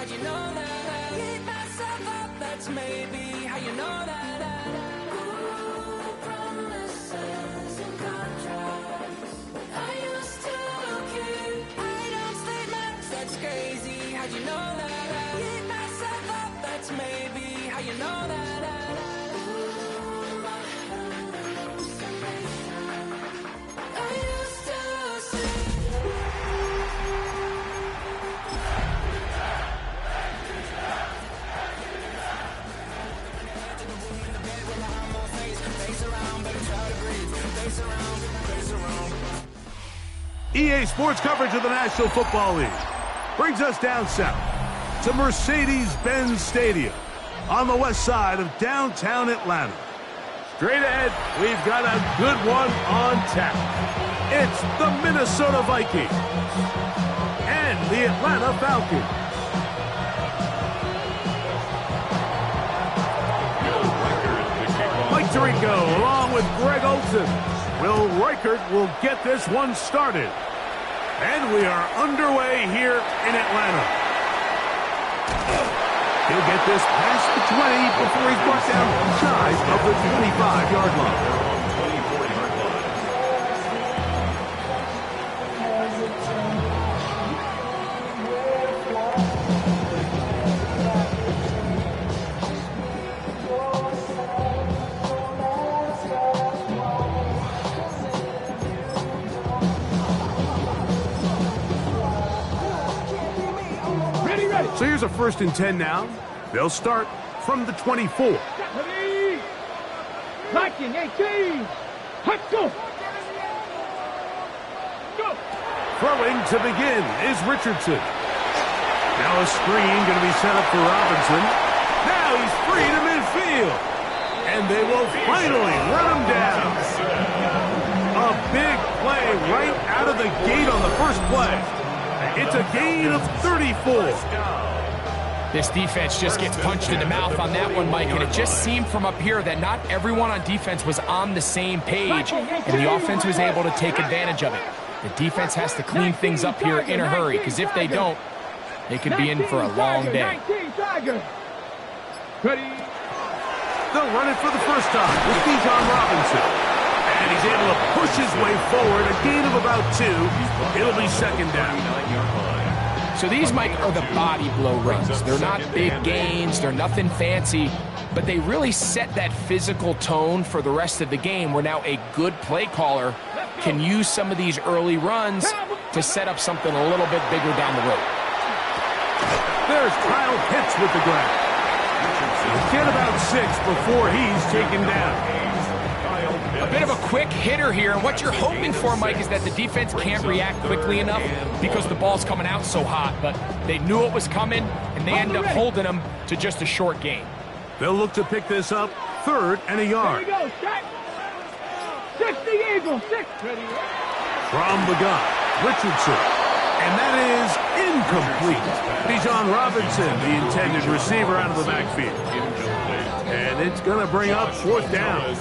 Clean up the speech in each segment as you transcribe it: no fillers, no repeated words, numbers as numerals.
how'd you know that? Keep myself up, that's maybe how you know that. Ooh, promises and contracts. I used to keep, I don't stay much, that's crazy, how'd you know that? Keep myself up, that's maybe how you know that. Ooh, my hallucination. I used to see. EA Sports coverage of the National Football League brings us down south to Mercedes-Benz Stadium on the west side of downtown Atlanta. Straight ahead, we've got a good one on tap. It's the Minnesota Vikings and the Atlanta Falcons. Mike Tirico along with Greg Olson. Will Reichert will get this one started. And we are underway here in Atlanta. He'll get this past the 20 before he's brought down shy of the 25-yard line. So here's a 1st and 10 now. They'll start from the 24. Ready? Blocking 18. Let's go. Go. Throwing to begin is Richardson. Now a screen going to be set up for Robinson. Now he's free to midfield. And they will finally run him down. A big play right out of the gate on the first play. It's a gain of 34. This defense just gets punched in the mouth on that one, Mike, and it just seemed from up here that not everyone on defense was on the same page, and the offense was able to take advantage of it. The defense has to clean things up here in a hurry, because if they don't, they could be in for a long day. They'll run it for the first time with Bijan Robinson. And he's able to push his way forward, a gain of about 2. It'll be 2nd down. So these, Mike, are the body blow runs. They're not big gains, they're nothing fancy, but they really set that physical tone for the rest of the game where now a good play caller can use some of these early runs to set up something a little bit bigger down the road. There's Kyle Pitts with the grab. Get about 6 before he's taken down. A bit of a quick hitter here, and what you're hoping for, Mike, is that the defense can't react quickly enough because the ball's coming out so hot, but they knew it was coming, and they end up holding them to just a short gain. They'll look to pick this up 3rd and a yard. Here we go, Shaq. 60 Eagles, 6. From the gun, Richardson. And that is incomplete. Bijan Robinson, the intended receiver, out of the backfield. And it's going to bring up 4th down.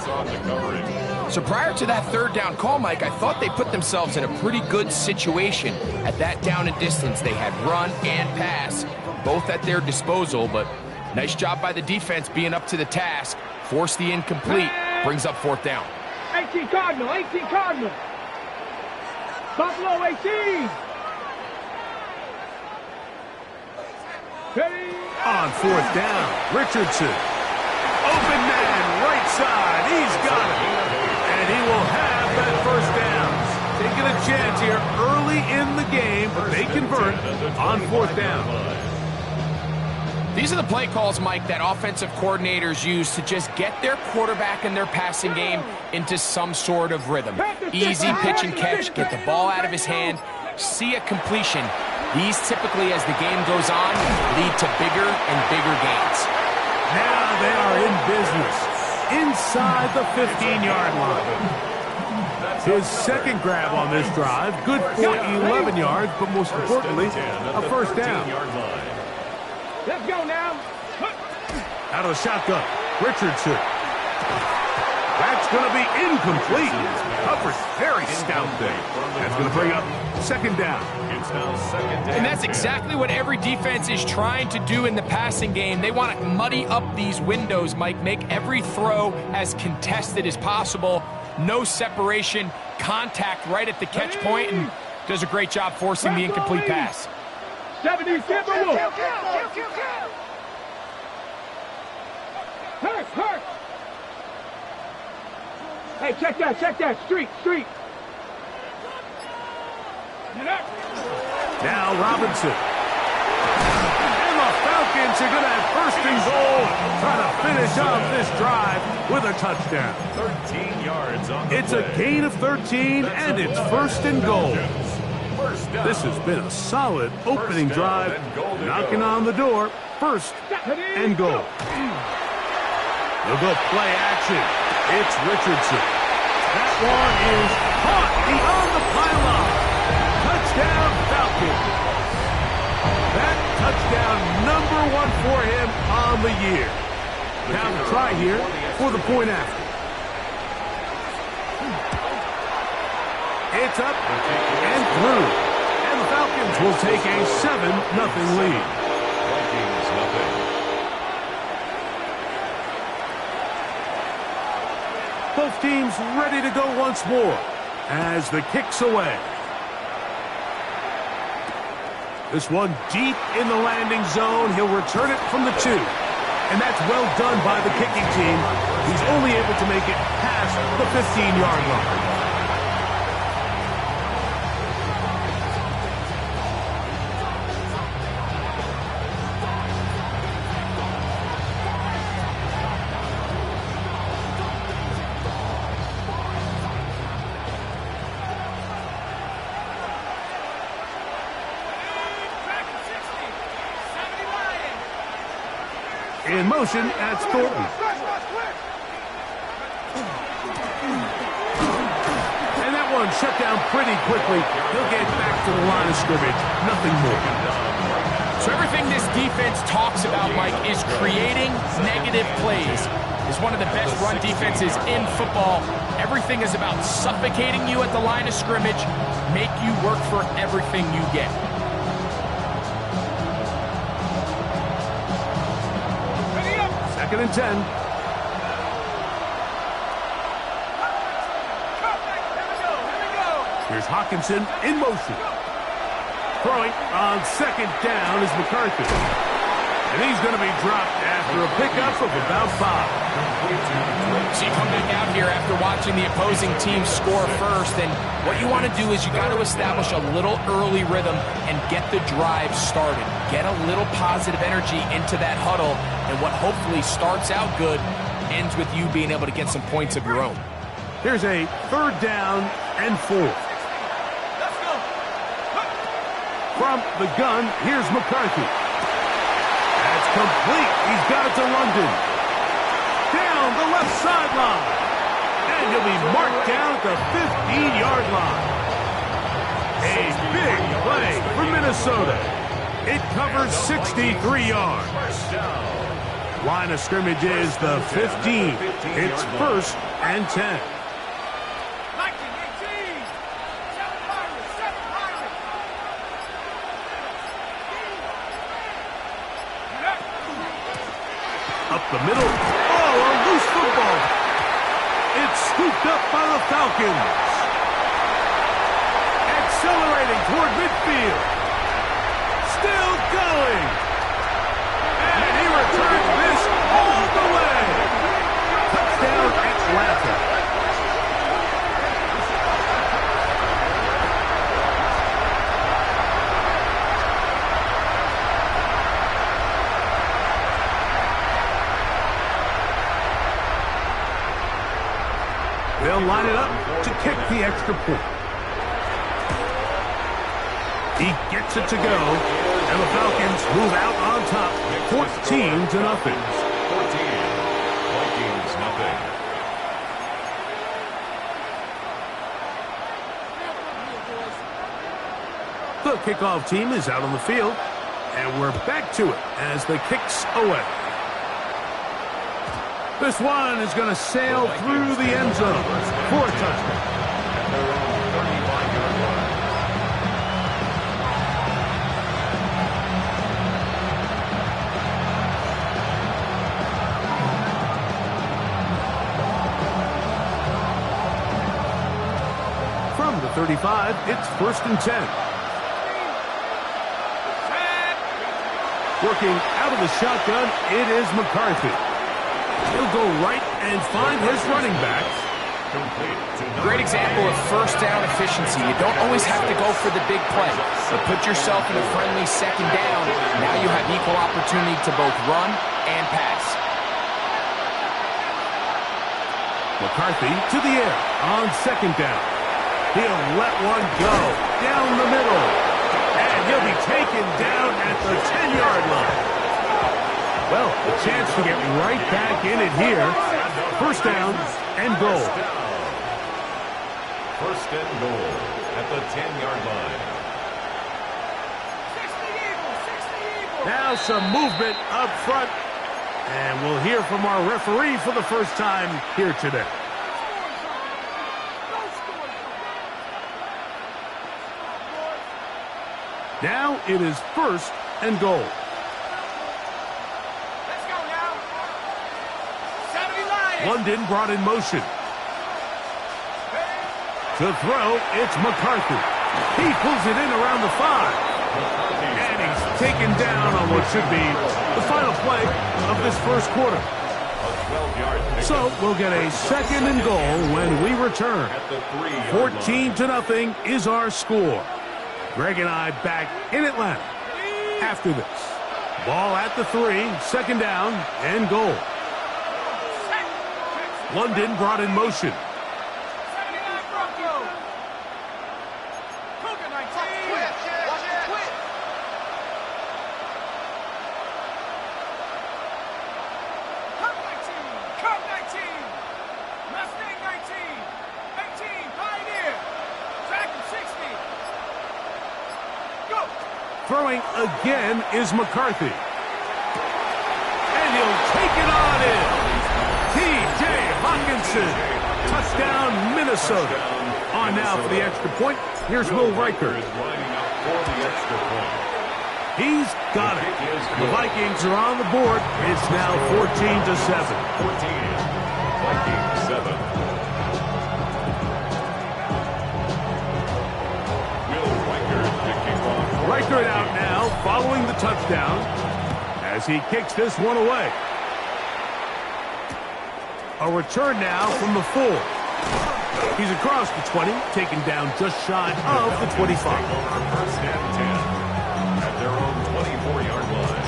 So prior to that 3rd down call, Mike, I thought they put themselves in a pretty good situation. At that down and distance, they had run and pass, both at their disposal, but nice job by the defense being up to the task. Force the incomplete, brings up 4th down. 18 Cardinal, 18 Cardinal. Buffalo 18. On 4th down, Richardson. Open man, right side, he's got it. And he will have that 1st down. Taking a chance here early in the game, but they convert on 4th down. These are the play calls, Mike, that offensive coordinators use to just get their quarterback and their passing game into some sort of rhythm. Easy pitch and catch, get the ball out of his hand, see a completion. These typically, as the game goes on, lead to bigger and bigger gains. Now they are in business inside the 15-yard line. His 2nd grab on this drive, good for 11 yards, but most importantly, a 1st down. Let's go now. Out of the shotgun, Richardson. That's going to be incomplete. Coverage very stout there. That's going to bring up second down. It's now second down. And that's exactly what every defense is trying to do in the passing game. They want to muddy up these windows, Mike, make every throw as contested as possible. No separation, contact right at the catch point, and does a great job forcing the incomplete pass. 70, get the move. Hurt. Hey, check that. Street. Now Robinson. And the Falcons are going to have first and goal, trying to finish off this drive with a touchdown. 13 yards on the It's a gain of 13, and it's first and goal. This has been a solid opening drive, knocking on the door, first and goal. They'll go play action. It's Richardson. That one is caught beyond the pylon. Touchdown, Falcons. That touchdown number 1 for him on the year. Now the try here for the point after. It's up and through. And the Falcons will take a 7-0 lead. Vikings nothing. Both teams ready to go once more as the kick's away. This one deep in the landing zone. He'll return it from the 2. And that's well done by the kicking team. He's only able to make it past the 15-yard line. In motion, that's Thornton. And that one shut down pretty quickly. He'll get back to the line of scrimmage. Nothing more. So everything this defense talks about, Mike, is creating negative plays. It's one of the best run defenses in football. Everything is about suffocating you at the line of scrimmage, make you work for everything you get. Second and 10. Here's Hawkinson in motion. Throwing on second down is McCarthy. And he's going to be dropped after a pickup of about 5. So you come back out here after watching the opposing team score first, and what you want to do is you got to establish a little early rhythm and get the drive started. Get a little positive energy into that huddle, and what hopefully starts out good ends with you being able to get some points of your own. Here's a third down and 4. From the gun, here's McCarthy. That's complete. He's got it to London. Down the left sideline. And he'll be marked down at the 15-yard line. A big play for Minnesota. It covers 63 yards. Line of scrimmage is the 15. It's first and 10. Up the middle. Oh, a loose football. It's scooped up by the Falcons. Accelerating toward midfield. Still going. And he returns this all the way. Touchdown, Atlanta. They'll line it up to kick the extra point. He gets it to go, and the Falcons move out on top, 14-0. 14, Vikings nothing. The kickoff team is out on the field, and we're back to it as the kick's away. This one is going to sail through the end zone for a touchdown. At their own 35-yard line. From the 35, it's 1st and 10. Working out of the shotgun, it is McCarthy. He'll go right and find his running back. Great example of first down efficiency. You don't always have to go for the big play, but put yourself in a friendly second down. Now you have equal opportunity to both run and pass. McCarthy to the air on 2nd down. He'll let one go down the middle. And he'll be taken down at the 10-yard line. Well, a chance to get right back in it here. 1st down and goal. 1st and goal at the 10-yard line. Now some movement up front. And we'll hear from our referee for the first time here today. Now it is 1st and goal. Let's go now. 70 Lions. London brought in motion. To throw, it's McCarthy. He pulls it in around the 5. And he's taken down on what should be the final play of this first quarter. So we'll get a 2nd and goal when we return. 14-0 is our score. Greg and I back in Atlanta after this. Ball at the 3, 2nd down and goal. London brought in motion. Throwing again is McCarthy. And he'll take it on in. T.J. Hawkinson. Touchdown, Minnesota. On now for the extra point. Here's Will Riker. He's got it. The Vikings are on the board. It's now 14-7. 14. Vikings 7. Riker out now, following the touchdown, as he kicks this one away. A return now from the 4. He's across the 20, taken down just shy of the 25. 1st and 10 at their own 24-yard line.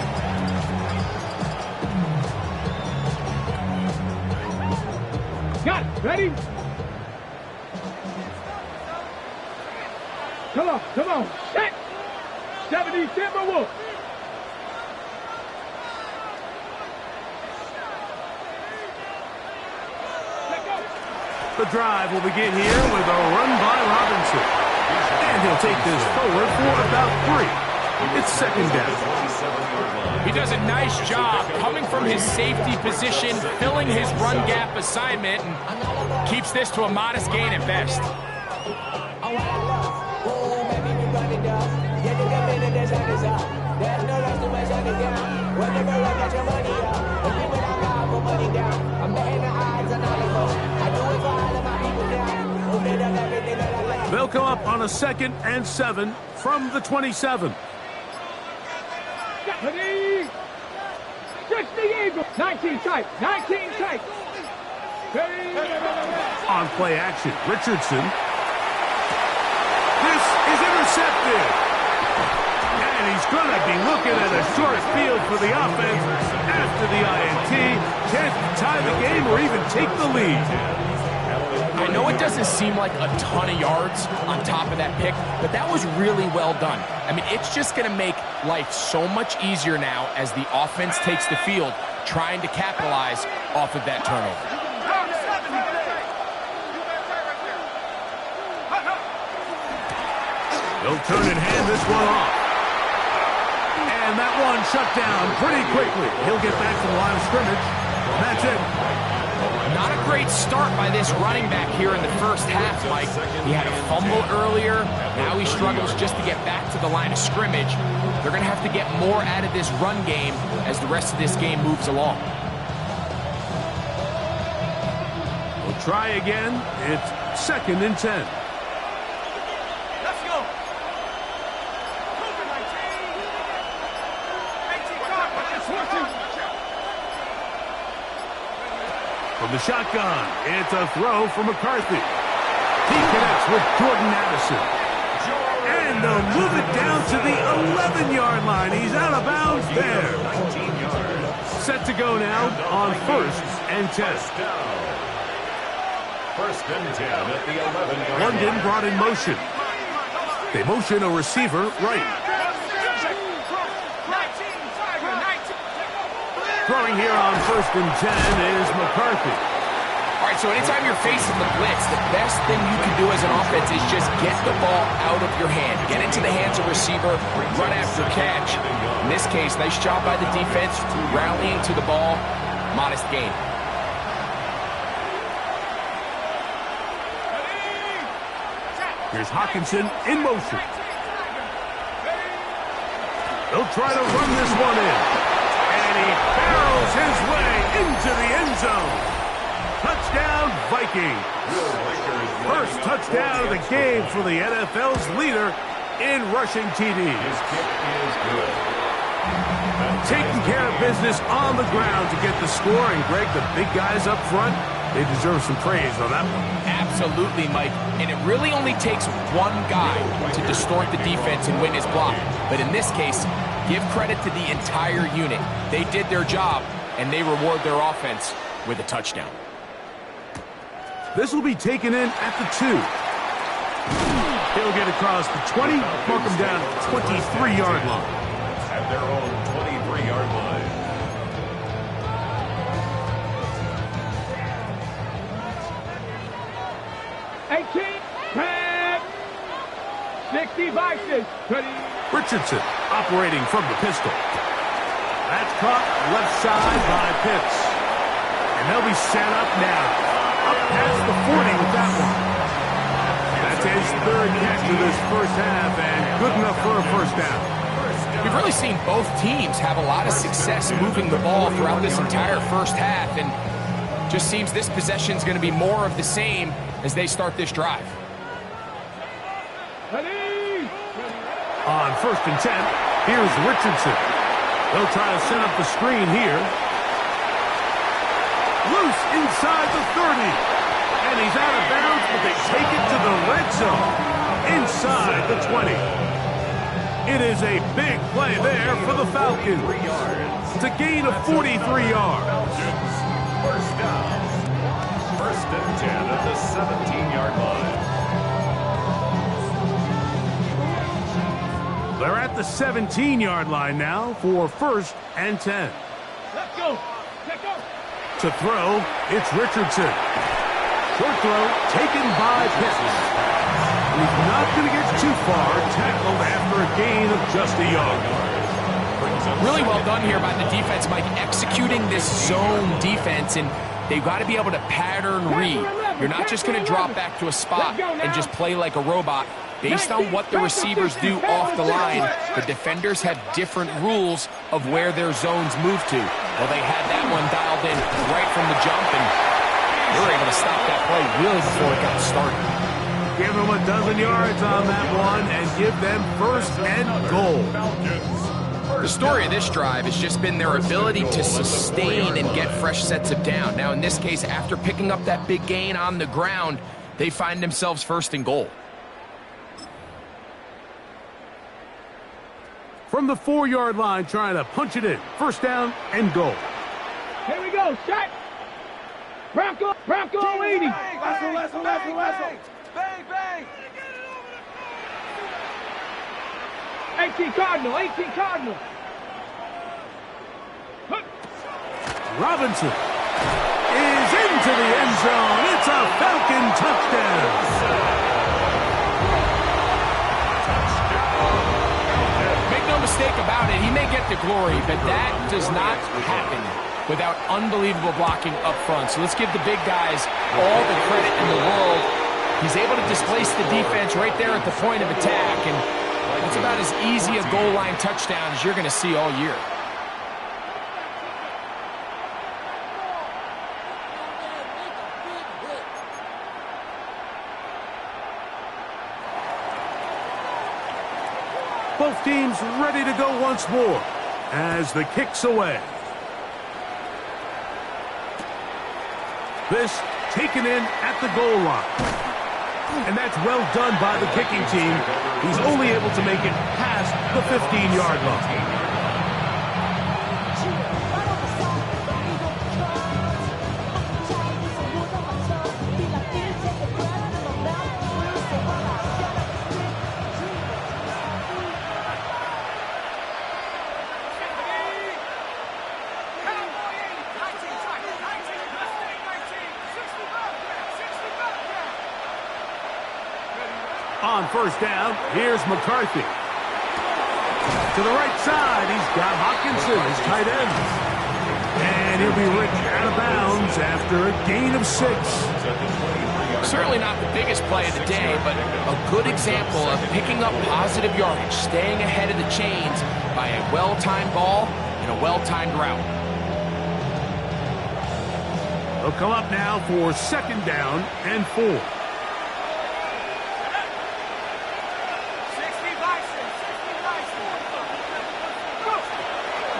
Got it. Ready? Come on. Set. 70 Timberwolves. The drive will begin here with a run by Robinson. And he'll take this forward for about 3. It's 2nd down. He does a nice job coming from his safety position, filling his run gap assignment, and keeps this to a modest gain at best. They'll come up on a 2nd and 7 from the 27. 60 Eagles. 19 tight. 19 tight. On play action, Richardson. This is intercepted. And he's going to be looking at a short field for the offense after the INT. Chance to tie the game or even take the lead. I know it doesn't seem like a ton of yards on top of that pick, but that was really well done. I mean, it's just going to make life so much easier now as the offense takes the field, trying to capitalize off of that turnover. They'll turn and hand this one off. And that one shut down pretty quickly. He'll get back to the line of scrimmage That's it. Not a great start by this running back here in the first half, Mike. He had a fumble earlier. Now he struggles just to get back to the line of scrimmage. They're going to have to get more out of this run game as the rest of this game moves along. We'll try again. It's 2nd and 10. Let's go. From the shotgun, it's a throw for McCarthy. He connects with Jordan Addison. And they'll move it down to the 11-yard line. He's out of bounds there. Set to go now on 1st and 10. First and 10 at the 11-yard line. London brought in motion. They motion a receiver right. Throwing here on 1st and 10 is McCarthy. All right, so anytime you're facing the blitz, the best thing you can do as an offense is just get the ball out of your hand. Get into the hands of receiver, run after catch. In this case, nice job by the defense, rallying to the ball. Modest gain. Here's Hawkinson in motion. They'll try to run this one in. And he barrels his way into the end zone. Touchdown, Vikings. First touchdown of the game for the NFL's leader in rushing TDs. His kick is good. Taking care of business on the ground to get the score. And, Greg, the big guys up front, they deserve some praise on that one. Absolutely, Mike. And it really only takes one guy to distort the defense and win his block. But in this case, give credit to the entire unit. They did their job, and they reward their offense with a touchdown. This will be taken in at the 2. He'll get across the 20, mark him down at the 23-yard line. At their own 23-yard line. Pass. 60 vices. Richardson operating from the pistol. That's caught left side by Pitts. And they'll be set up now. Up past the 40 with that one. That's his 3rd catch of this first half and good enough for a first down. We've really seen both teams have a lot of success moving the ball throughout this entire first half, and just seems this possession is going to be more of the same as they start this drive. On 1st and 10, here's Richardson. They'll try to set up the screen here. Loose inside the 30. And he's out of bounds, but they take it to the red zone. Inside the 20. It is a big play there for the Falcons. It's a gain of 43 yards. First down. First and 10 at the 17-yard line. They're at the 17-yard line now for 1st and 10. Let's go. Let's go. To throw, it's Richardson. Short throw taken by Pitts. He's not going to get too far, tackled after a gain of just a yard. Really well done here by the defense, Mike, executing this zone defense, and they've got to be able to pattern read. You're not just going to drop back to a spot and just play like a robot. Based on what the receivers do off the line, the defenders have different rules of where their zones move to. Well, they had that one dialed in right from the jump, and they were able to stop that play really before it got started. Give them a dozen yards on that one and give them 1st and goal. The story of this drive has just been their ability to sustain and get fresh sets of down. Now, in this case, after picking up that big gain on the ground, they find themselves 1st and goal. From the 4-yard line, trying to punch it in. 1st down and goal. Here we go. Shot. Bronco 80. Wrestle. Bang, bang. 18 Cardinal. Robinson is into the end zone. It's a Falcon touchdown. Make no mistake about it, he may get the glory, but that does not happen without unbelievable blocking up front. So let's give the big guys all the credit in the world. He's able to displace the defense right there at the point of attack, and that's about as easy a goal line touchdown as you're going to see all year. Both teams ready to go once more as the kick's away. This taken in at the goal line. And that's well done by the kicking team. He's only able to make it past the 15-yard line. On first down, here's McCarthy. To the right side, he's got Hockenson, his tight end. And he'll be ripped out of bounds after a gain of 6. Certainly not the biggest play of the day, but a good example of picking up positive yardage, staying ahead of the chains by a well-timed ball and a well-timed route. They'll come up now for second down and 4.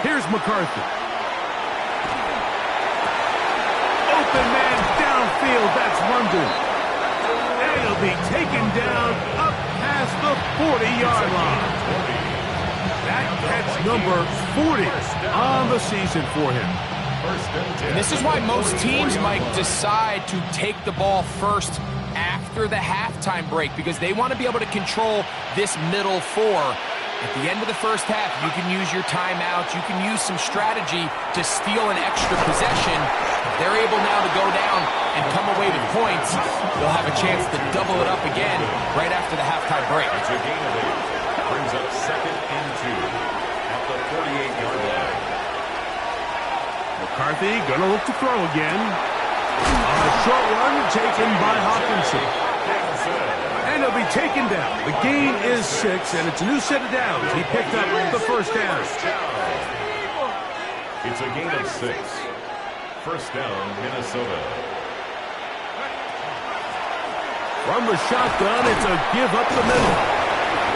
Here's McCarthy. Open man downfield, that's London. And he'll be taken down up past the 40-yard line. That catch number 40 on the season for him. And this is why most teams might decide to take the ball first after the halftime break, because they want to be able to control this middle 4. At the end of the first half, you can use your timeouts. You can use some strategy to steal an extra possession. If they're able now to go down and come away with points, they'll have a chance to double it up again right after the halftime break. It's a gain of 8. Brings up second and 2 at the 48-yard line. McCarthy going to look to throw again. On a short one taken by Hockenson. And he'll be taken down. The gain is 6, and it's a new set of downs. He picked up the first down. It's a gain of 6. First down, Minnesota. From the shotgun, it's a give up the middle.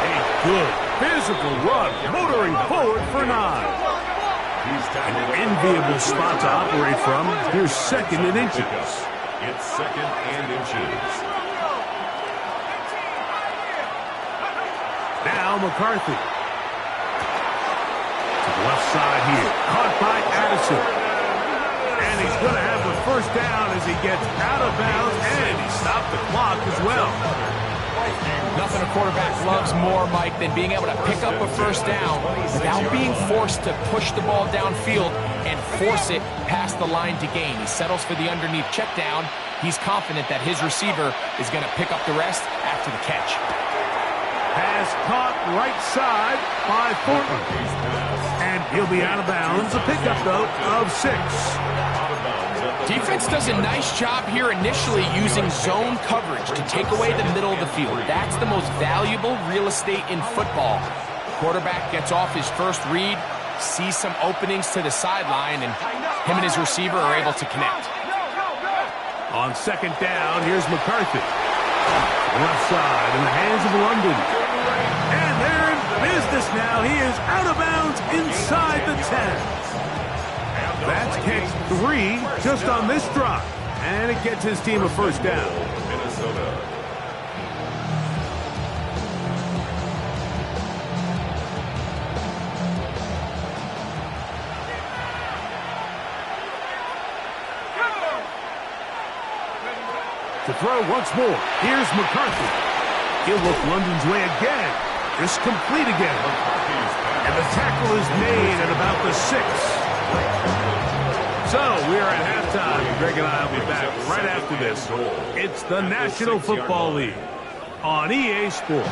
A good physical run, motoring forward for 9. An enviable spot to operate from. Here's second and inches. It's second and inches. Now McCarthy. To the left side here. Caught by Addison. And he's going to have the first down as he gets out of bounds, and he stopped the clock as well. Nothing a quarterback loves more, Mike, than being able to pick up a first down without being forced to push the ball downfield and force it past the line to gain. He settles for the underneath check down. He's confident that his receiver is going to pick up the rest after the catch. Pass caught right side by Thornton. And he'll be out of bounds. A pickup, though, of 6. Defense does a nice job here initially using zone coverage to take away the middle of the field. That's the most valuable real estate in football. Quarterback gets off his first read, sees some openings to the sideline, and him and his receiver are able to connect. On second down, here's McCarthy. Left side in the hands of London. And they're in business now. He is out of bounds inside the 10. That's catch 3 just on this drive. And it gets his team a first down. Minnesota. To throw once more, here's McCarthy. He'll look London's way again. It's complete again. And the tackle is made at about the 6. So we're at halftime. Greg and I will be back right after this. It's the National Football League on EA Sports.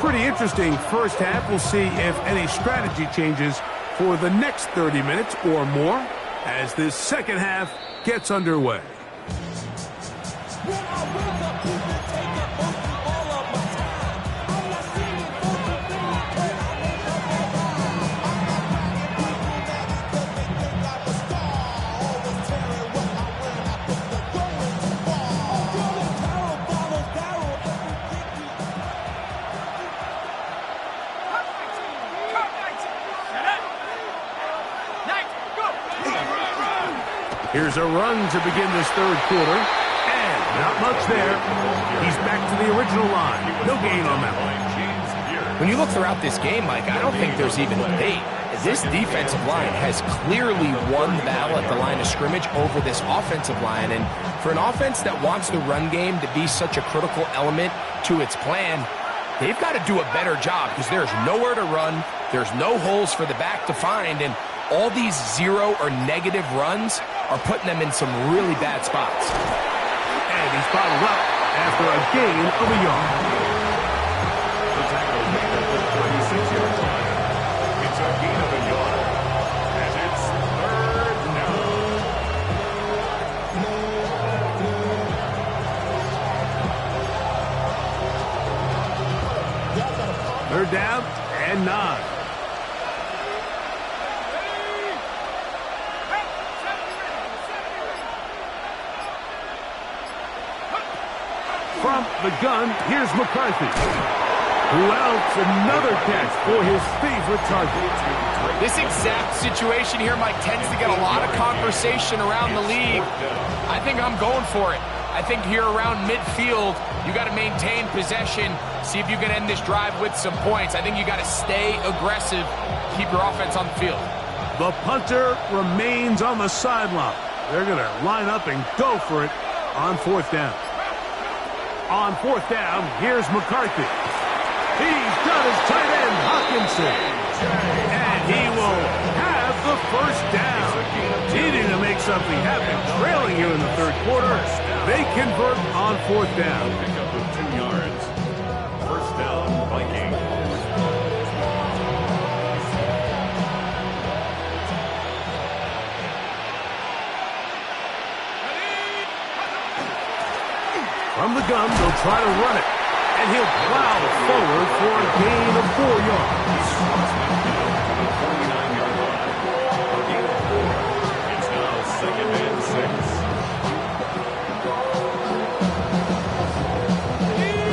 pretty interesting first half. We'll see if any strategy changes for the next 30 minutes or more as this second half gets underway. Here's a run to begin this third quarter, and not much there. He's back to the original line. No gain on that one. When you look throughout this game, Mike, I don't think there's even a debate. This defensive line has clearly won the battle at the line of scrimmage over this offensive line, and for an offense that wants the run game to be such a critical element to its plan, they've got to do a better job because there's nowhere to run, there's no holes for the back to find, and all these zero or negative runs are putting them in some really bad spots. And he's bottled up after a gain of a yard. The tackle made at the 36-yard line. It's a gain of a yard. And it's third down. Third down and 9. From the gun, here's McCarthy. Who else? Another catch for his favorite target. This exact situation here, Mike, tends to get a lot of conversation around the league. I think I'm going for it. I think here around midfield, you got to maintain possession, see if you can end this drive with some points. I think you got to stay aggressive, keep your offense on the field. The punter remains on the sideline. They're going to line up and go for it on fourth down. On fourth down, here's McCarthy. He's got his tight end, Hawkinson. And he will have the first down. Needing to make something happen, trailing here in the third quarter. They convert on fourth down. Pick up with 2 yards. First down, Vikings. From the gun, they'll try to run it. And he'll plow forward for a gain of 4 yards. 49-yard line. A gain of 4. It's now second and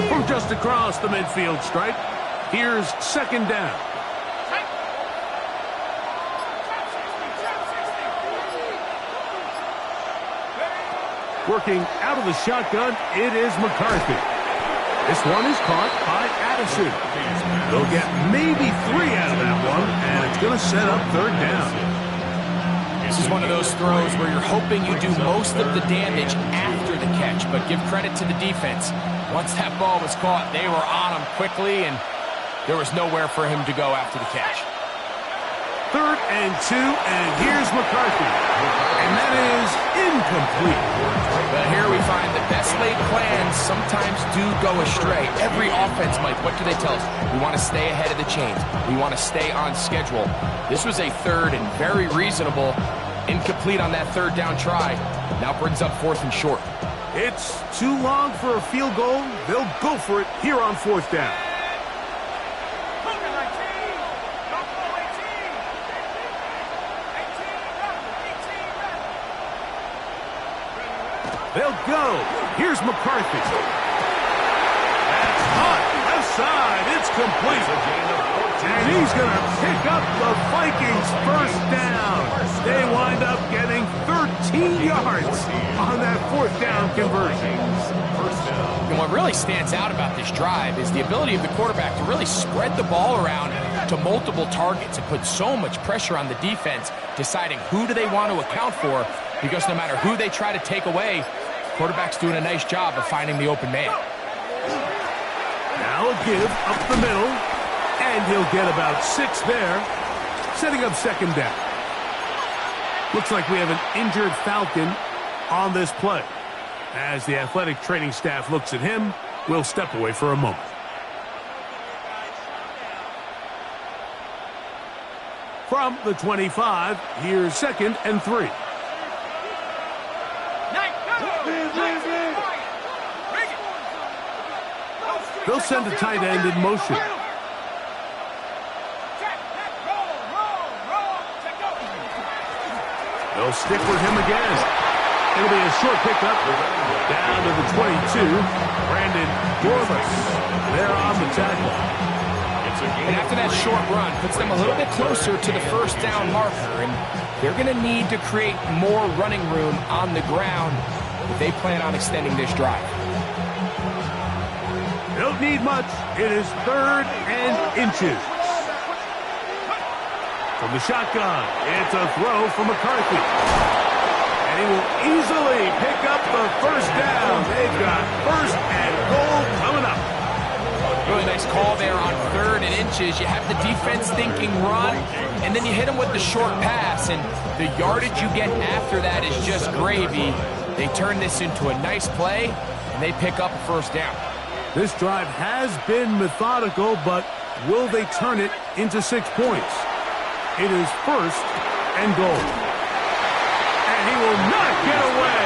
6. From just across the midfield stripe, here's second down. Working out of the shotgun, it is McCarthy. This one is caught by Addison. They'll get maybe 3 out of that one, and it's going to set up third down. This is one of those throws where you're hoping you do most of the damage after the catch, but give credit to the defense. Once that ball was caught, they were on him quickly, and there was nowhere for him to go after the catch. Third and 2, and here's McCarthy. And that is incomplete. But here we find the best laid plans sometimes do go astray. Every offense, Mike, what do they tell us? We want to stay ahead of the chains. We want to stay on schedule. This was a third and very reasonable. Incomplete on that third down try. Now brings up fourth and short. It's too long for a field goal. They'll go for it here on fourth down. They'll go. Here's McCarthy. That's hot. Left side. It's complete. And he's going to pick up the Vikings' first down. They wind up getting 13 yards on that fourth down conversion. And what really stands out about this drive is the ability of the quarterback to really spread the ball around to multiple targets and put so much pressure on the defense, deciding who do they want to account for, because no matter who they try to take away, quarterback's doing a nice job of finding the open man. Now a give up the middle, and he'll get about 6 there, setting up second down. Looks like we have an injured Falcon on this play. As the athletic training staff looks at him, we'll step away for a moment. From the 25, here's 2nd and 3. They'll send a tight end in motion. They'll stick with him again. It'll be a short pickup down to the 22. Brandon Dorlus there on the tackle. And after that short run, puts them a little bit closer to the first down marker, and they're going to need to create more running room on the ground if they plan on extending this drive. Don't need much. It is 3rd and inches. From the shotgun, it's a throw from McCarthy. And he will easily pick up the first down. They've got 1st and goal coming up. Really nice call there on 3rd and inches. You have the defense thinking run, and then you hit them with the short pass, and the yardage you get after that is just gravy. They turn this into a nice play, and they pick up a 1st down. This drive has been methodical, but will they turn it into 6 points? It is 1st and goal. And he will not get away.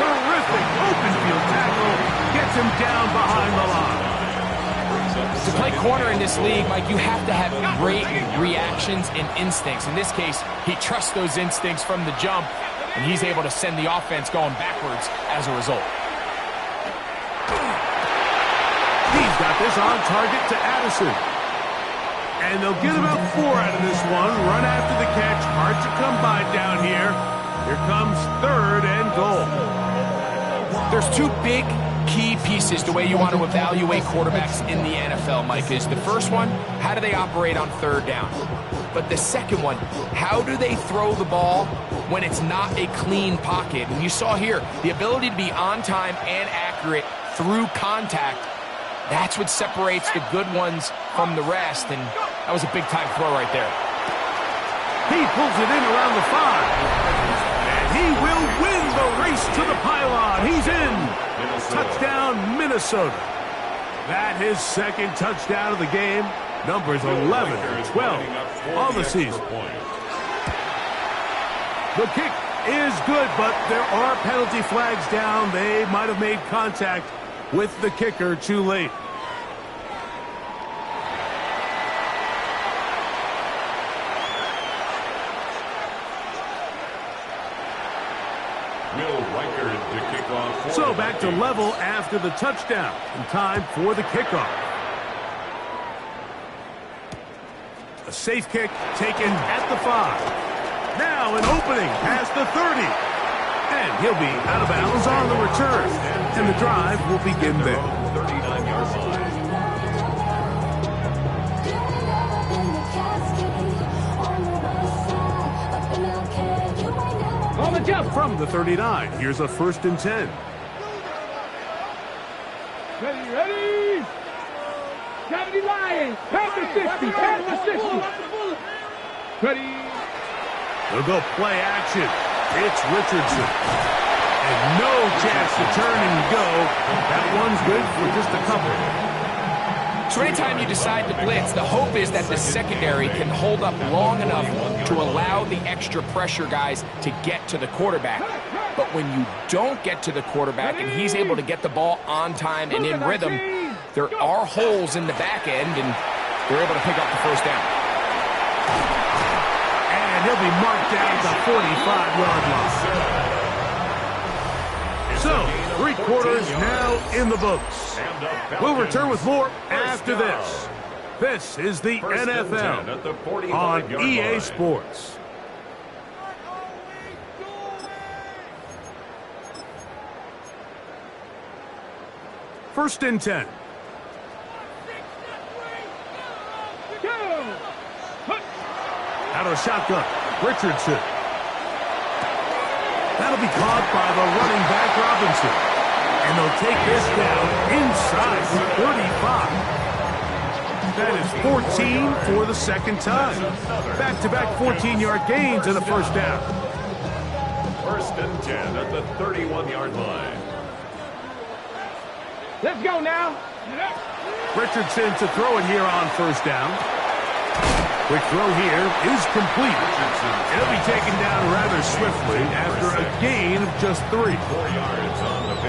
Terrific open field tackle. Gets him down behind the line. To play corner in this league, Mike, you have to have great reactions and instincts. In this case, he trusts those instincts from the jump, and he's able to send the offense going backwards as a result. He's got this on target to Addison. And they'll get about 4 out of this one. Run after the catch. Hard to come by down here. Here comes 3rd and goal. There's 2 big key pieces the way you want to evaluate quarterbacks in the NFL, Mike, is the first one, how do they operate on 3rd down? But the second one, how do they throw the ball when it's not a clean pocket? And you saw here, the ability to be on time and accurate through contact. That's what separates the good ones from the rest, and that was a big-time throw right there. He pulls it in around the 5. And he will win the race to the pylon. He's in. Touchdown, Minnesota. That his 2nd touchdown of the game. Numbers 11 and 12 on the season. The kick is good, but there are penalty flags down. They might have made contact with the kicker too late. So back to level after the touchdown. And time for the kickoff. A safe kick taken at the 5. Now an opening past the 30. And he'll be out of bounds on the return. And the drive will begin there. 39-yard line. On the jump. From the 39, here's a 1st and 10. Ready. 70 Lions. Panther 60. Panther 60. Ready. They'll go play action. It's Richardson. And no chance to turn and go. That one's good for just a couple. So anytime you decide to blitz, the hope is that the secondary can hold up long enough to allow the extra pressure guys to get to the quarterback. But when you don't get to the quarterback and he's able to get the ball on time and in rhythm, there are holes in the back end, and they're able to pick up the 1st down. And he'll be marked down at the 45-yard line. So, 3 quarters now in the books. We'll return with more after this. This is the NFL on EA Sports. First and 10. Out of shotgun, Richardson. That'll be caught by the running back, Robinson. And they'll take this down inside the 35. That is 14 for the 2nd time. Back-to-back 14-yard gains and a 1st down. 1st and 10 at the 31-yard line. Let's go now. Richardson to throw it here on 1st down. Quick throw here is complete. It'll be taken down rather swiftly after a gain of just 3.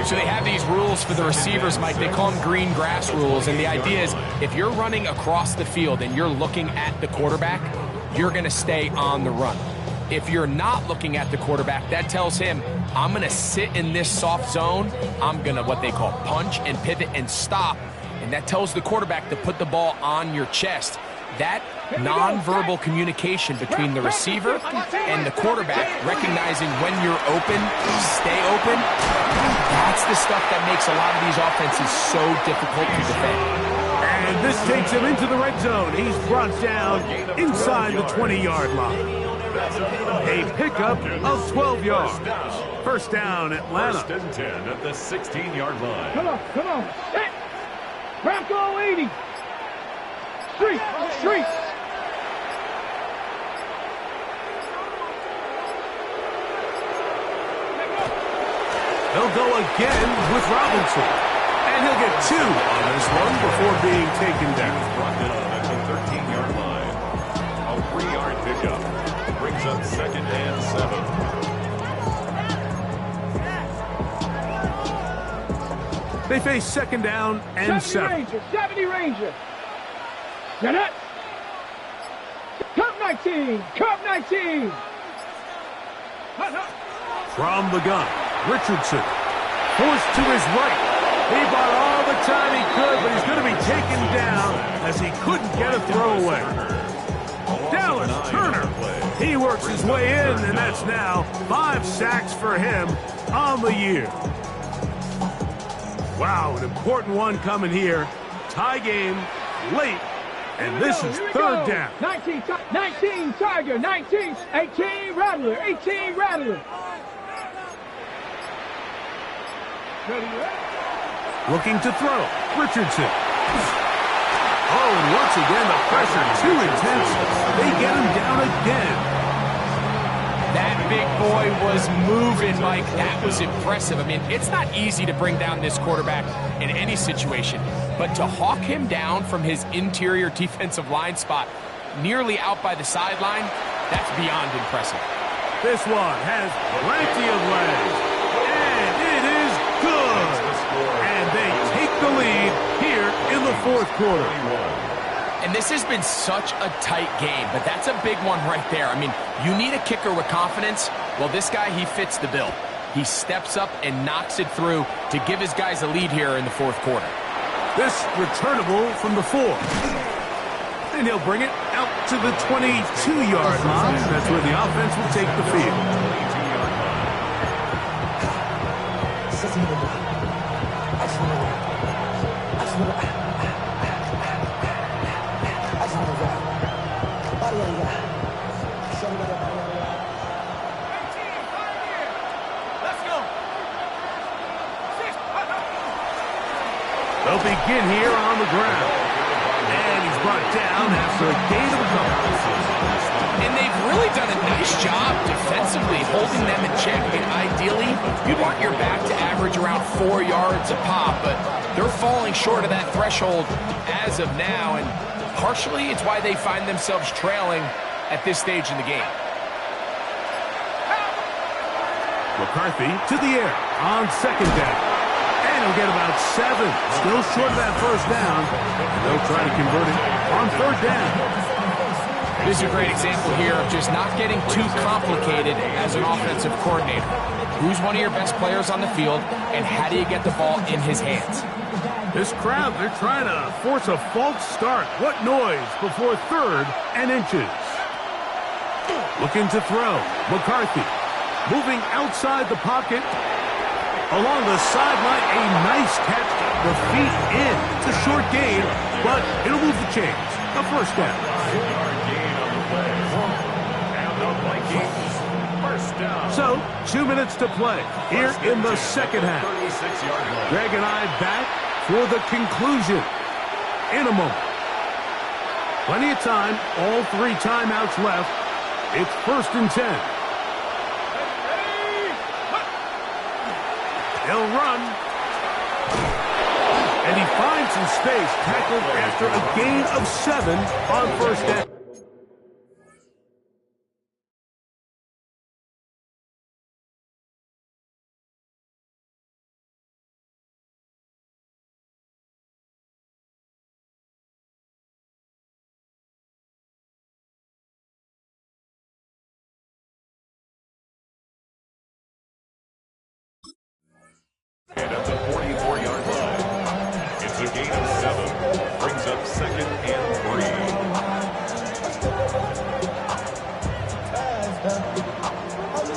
So they have these rules for the receivers, Mike. They call them green grass rules, and the idea is if you're running across the field and you're looking at the quarterback, you're going to stay on the run. If you're not looking at the quarterback, that tells him, I'm going to sit in this soft zone. I'm going to what they call punch and pivot and stop, and that tells the quarterback to put the ball on your chest. That nonverbal communication between the receiver and the quarterback, recognizing when you're open, stay open, that's the stuff that makes a lot of these offenses so difficult to defend. And this takes him into the red zone. He's brought down inside the 20-yard line. A pickup of 12 yards. First down, Atlanta. First and 10 at the 16-yard line. Come on, come on. Set. Bronco 80. Street, street. He'll go again with Robinson. And he'll get 2 on this one before being taken down. Brought down at the 13-yard line. A 3-yard pickup. Brings up second and 7. They face second down and 7. 70 Ranger. Get it. Cup 19. Cup 19. From the gun, Richardson. Forced to his right. He bought all the time he could, but he's going to be taken down as he couldn't get a throwaway. Dallas Turner. He works his way in, and that's now 5 sacks for him on the year. Wow, an important one coming here. Tie game, late, and this is third down. 19 Tiger, 19, 18 Rattler, 18 Rattler. Looking to throw, Richardson. Oh, and once again, the pressure too intense. They get him down again. That big boy was moving, Mike. That was impressive. I mean, it's not easy to bring down this quarterback in any situation, but to hawk him down from his interior defensive line spot nearly out by the sideline, that's beyond impressive. This one has plenty of legs, and it is good. And they take the lead here in the fourth quarter. And this has been such a tight game, but that's a big one right there. I mean, you need a kicker with confidence. Well, this guy, he fits the bill. He steps up and knocks it through to give his guys a lead here in the fourth quarter. This returnable from the 4. And he'll bring it out to the 22-yard line. That's where the offense will take the field. They'll begin here on the ground. And he's brought down after a gain of a couple. And they've really done a nice job defensively holding them in check. I mean, ideally, you'd want your back to average around 4 yards a pop, but they're falling short of that threshold as of now, and partially it's why they find themselves trailing at this stage in the game. McCarthy to the air on second down. And he'll get about 7. Still short of that first down. They'll try to convert it on third down. This is a great example here of just not getting too complicated as an offensive coordinator. Who's one of your best players on the field, and how do you get the ball in his hands? This crowd, they're trying to force a false start. What noise before third and inches. Looking to throw. McCarthy moving outside the pocket. Along the sideline, a nice catch. The feet in. It's a short gain, but it'll move the chains. A first down. So, 2 minutes to play here in the second half. Greg and I back for the conclusion in a moment. Plenty of time. All 3 timeouts left. It's first and 10. He'll run. And he finds some space, tackled after a gain of 7 on first down.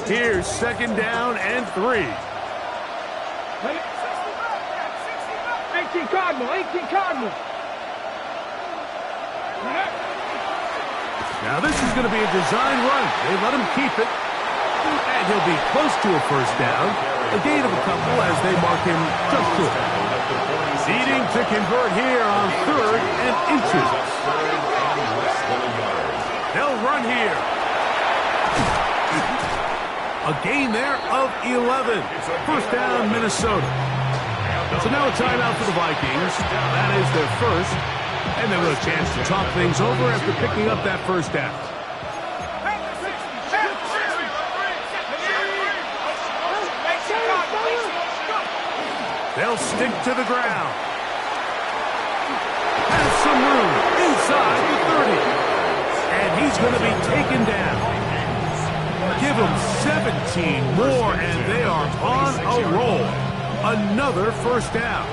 Here's second down and 3. 18 Cardinal, 18 Cardinal. Now this is going to be a design run. They let him keep it. And he'll be close to a first down. A gain of a couple as they mark him just short. Needing to convert here on 3rd and inches. They'll run here. A gain there of 11. First down, Minnesota. So now a timeout for the Vikings. That is their first. And they'll have a chance to talk things over after picking up that first down. They'll stick to the ground. Has some room inside the 30. And he's going to be taken down. Give them 17 more, and they are on a roll. Another first down.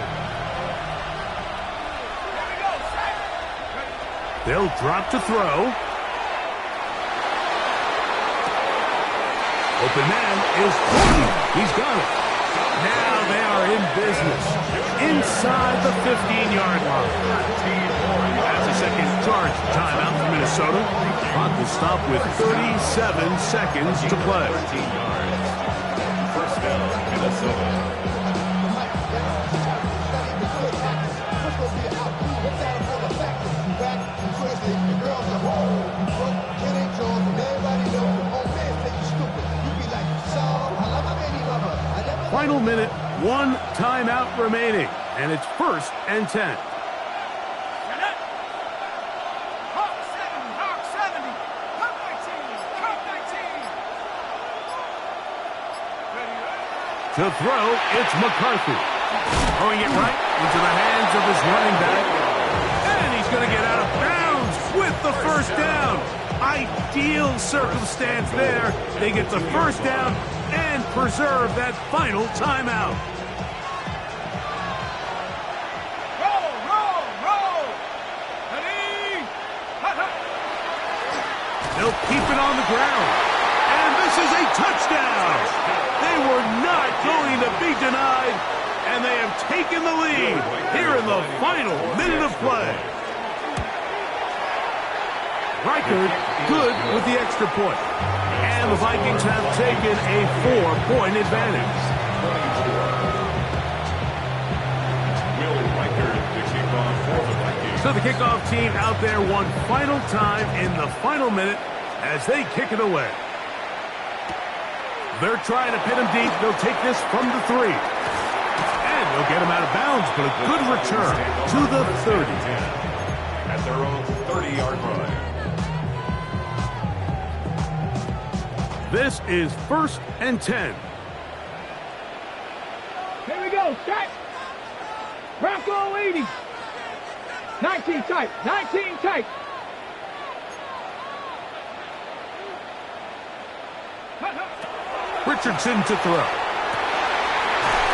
They'll drop to throw. Open man is 20. He's got it. Now they are in business. Inside the 15-yard line. That's a second charge timeout for Minnesota. Clock will stop with 37 seconds to play. First down, Minnesota. Final minute, 1 timeout remaining, and it's 1st and 10. To throw, it's McCarthy. Throwing it right into the hands of his running back. And he's going to get out of bounds with the first down. Ideal circumstance there. They get the first down and preserve that final timeout. Roll! Ready? They'll keep it on the ground. And this is a touchdown. They were not going to be denied, and they have taken the lead here in the final minute of play. Reichard good with the extra point. And the Vikings have taken a 4-point advantage. Will Reichard, the kickoff for the Vikings. So the kickoff team out there one final time in the final minute as they kick it away. They're trying to pin him deep. They'll take this from the 3. And they'll get him out of bounds, but a good return to the 30. At their own 30-yard line. This is 1st and 10. Here we go, set. Bronco 80. 19 tight, 19 tight. Richardson to throw.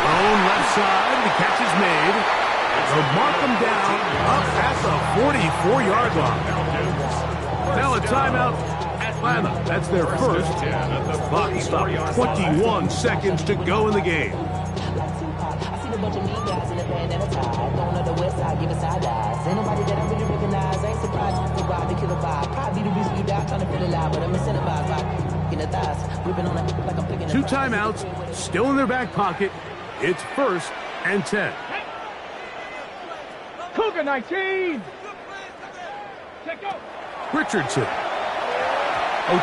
Thrown left side. The catch is made. They'll mark them down up at the 44-yard line. Now a timeout, Atlanta. That's their first. Clock stopped 21 seconds to go in the game. I seen a bunch of mean guys in the band and a tie. Going on the west side, giving side eyes. Ain't nobody that I really recognize. I ain't surprised to ride the killer vibe. Probably the reason you die trying to feel alive, but I'm incentivized by in the thighs, whipping on it like I'm picking. 2 timeouts, still in their back pocket. It's 1st and 10. Cougar 19. Check go. Richardson.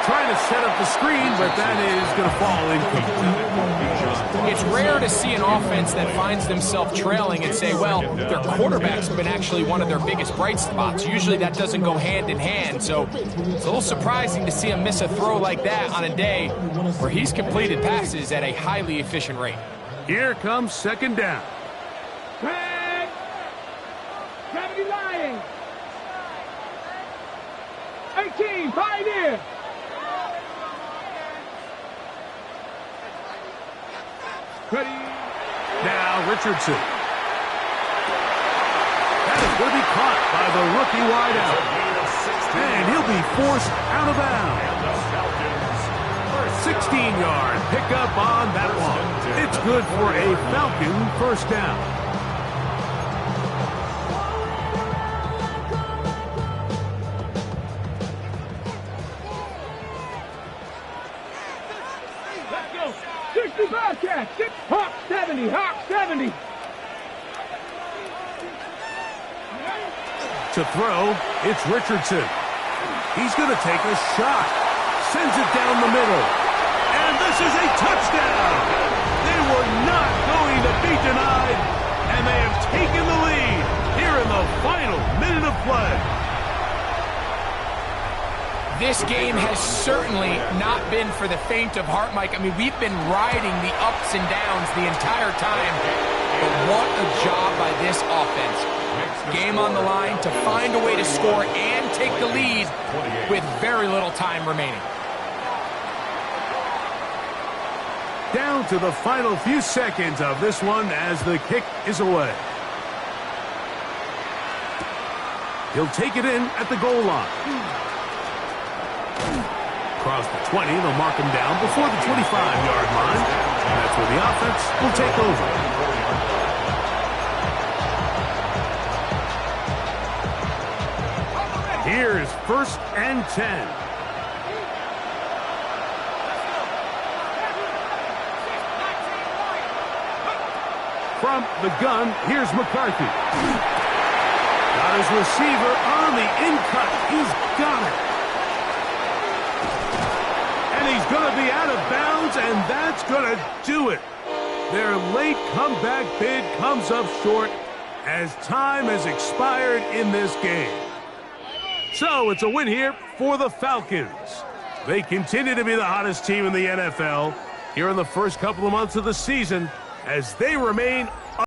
Trying to set up the screen, but that is going to fall incomplete. It's rare to see an offense that finds themselves trailing and say, well, their quarterback's been actually one of their biggest bright spots. Usually that doesn't go hand in hand, so it's a little surprising to see him miss a throw like that on a day where he's completed passes at a highly efficient rate. Here comes second down. Craig. Gravity lying. 18, Pioneer. Ready. Now Richardson. That is going to be caught by the rookie wideout. And he'll be forced out of bounds. 16-yard pickup on that one. It's good for a Falcon first down. Let's go. 65 catch. Hawk 70. Hawk 70. To throw, it's Richardson. He's going to take a shot. Sends it down the middle. And this is a touchdown. They were not going to be denied. And they have taken the lead here in the final minute of play. This game has certainly not been for the faint of heart, Mike. I mean, we've been riding the ups and downs the entire time. But what a job by this offense. Game on the line to find a way to score and take the lead with very little time remaining. Down to the final few seconds of this one as the kick is away. He'll take it in at the goal line. Across the 20, they'll mark him down before the 25-yard line. And that's where the offense will take over. Here's 1st and 10. From the gun, here's McCarthy. Got his receiver on the in-cut. He's got it. And he's going to be out of bounds, and that's going to do it. Their late comeback bid comes up short as time has expired in this game. So it's a win here for the Falcons. They continue to be the hottest team in the NFL here in the first couple of months of the season as they remain